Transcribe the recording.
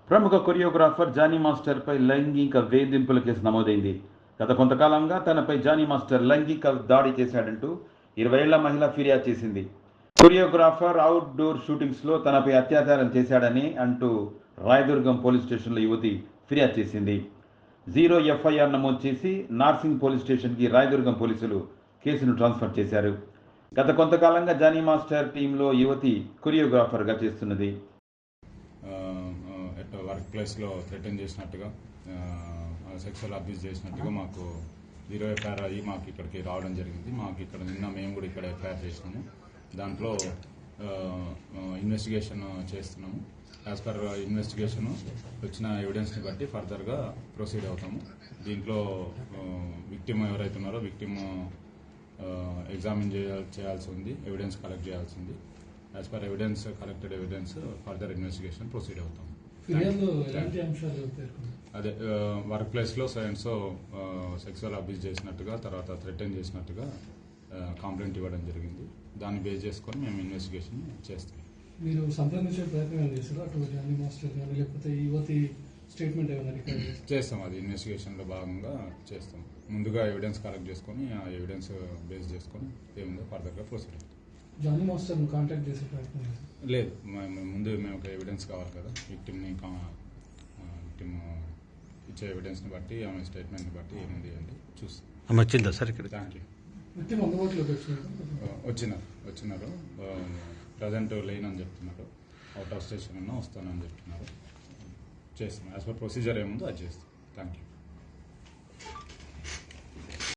ప్రముఖ choreographer Johnny మాస్టర్పై లైంగిక వేధింపుల కేసు నమోదైంది. గత కొంతకాలంగా తనపై జానీ మాస్టర్ లైంగిక దాడి చేశాడంటూ 20 ఏళ్ల మహిళ ఫిర్యాదు చేసింది. కొరియోగ్రాఫర్ అవుట్డోర్ షూటింగ్స్లో తనపై అత్యాచారం చేశాడని అంటూ రాయదుర్గం పోలీస్ స్టేషన్లో యువతి ఫిర్యాదు చేసింది. 0 ఎఫ్ఐఆర్ నమోదు చేసి నార్సింగ్ పోలీస్ స్టేషన్కి రాయదుర్గం పోలీసులు కేసును ట్రాన్స్ఫర్ చేశారు. గత కొంతకాలంగా జానీ మాస్టర్ టీంలో యువతి కొరియోగ్రాఫర్గా చేస్తున్నది. వర్క్ ప్లేస్లో థ్రెటన్ చేసినట్టుగా, సెక్షువల్ అబ్యూస్ చేసినట్టుగా మాకు 0 ఎఫ్ఐఆర్ అయ్యి మాకు ఇక్కడికి రావడం జరిగింది. మాకు ఇక్కడ నిన్న మేము కూడా ఇక్కడ ఎఫ్ఐఆర్ చేసినాము. దాంట్లో ఇన్వెస్టిగేషన్ చేస్తున్నాము. యాజ్ పర్ ఇన్వెస్టిగేషన్ వచ్చిన ఎవిడెన్స్ని బట్టి ఫర్దర్గా ప్రొసీడ్ అవుతాము. దీంట్లో విక్టిమ్ ఎవరైతే ఉన్నారో విక్టిమ్ ఎగ్జామిన్ చేయాల్సి ఉంది, ఎవిడెన్స్ కలెక్ట్ చేయాల్సి ఉంది. As per evidence collected evidence further investigation proceed అవుతాం. అదే వర్క్ ప్లేస్లో సెక్సువల్ అబ్యూస్ చేసినట్టుగా, తర్వాత థ్రెటన్ చేసినట్టుగా కంప్లైంట్ ఇవ్వడం జరిగింది. దాన్ని బేస్ చేసుకొని మేము ఇన్వెస్టిగేషన్ చేస్తాం. మీరు సంప్రదించే ప్రయత్నం చేస్తారా అటు జానీ మాస్టర్ కానీ లేకపోతే యువతి స్టేట్మెంట్ ఏమైనా రికార్డ్ చేస్తాం? అది ఇన్వెస్టిగేషన్లో భాగంగా చేస్తాం. ముందుగా ఎవిడెన్స్ కలెక్ట్ చేసుకొని ఆ ఎవిడెన్స్ బేస్ చేసుకొని ఏముందో ఫర్దర్గా ప్రొసీడ్ అవుతాం. జానీ మాస్టర్ను కాంటాక్ట్ చేసే ప్రయత్నం లేదు. ముందు మేము ఒక ఎవిడెన్స్ కావాలి కదా, విక్టిమ్ ఇచ్చే ఎవిడెన్స్ని బట్టి, ఆమె స్టేట్మెంట్ని బట్టి ఏముంది అంటే చూస్తాం. వచ్చిందా సార్ ఇక్కడ? Thank you. విక్టిమ్ అందుబాటులోకి వచ్చినారు. ప్రజెంట్ లేనని చెప్తున్నారు. అవుట్ ఆఫ్ స్టేషన్ అన్నా వస్తానని చెప్తున్నారు. చేస్తాం. యాజ్ పర్ ప్రొసీజర్ ఏముందో అది చేస్తాం. Thank you.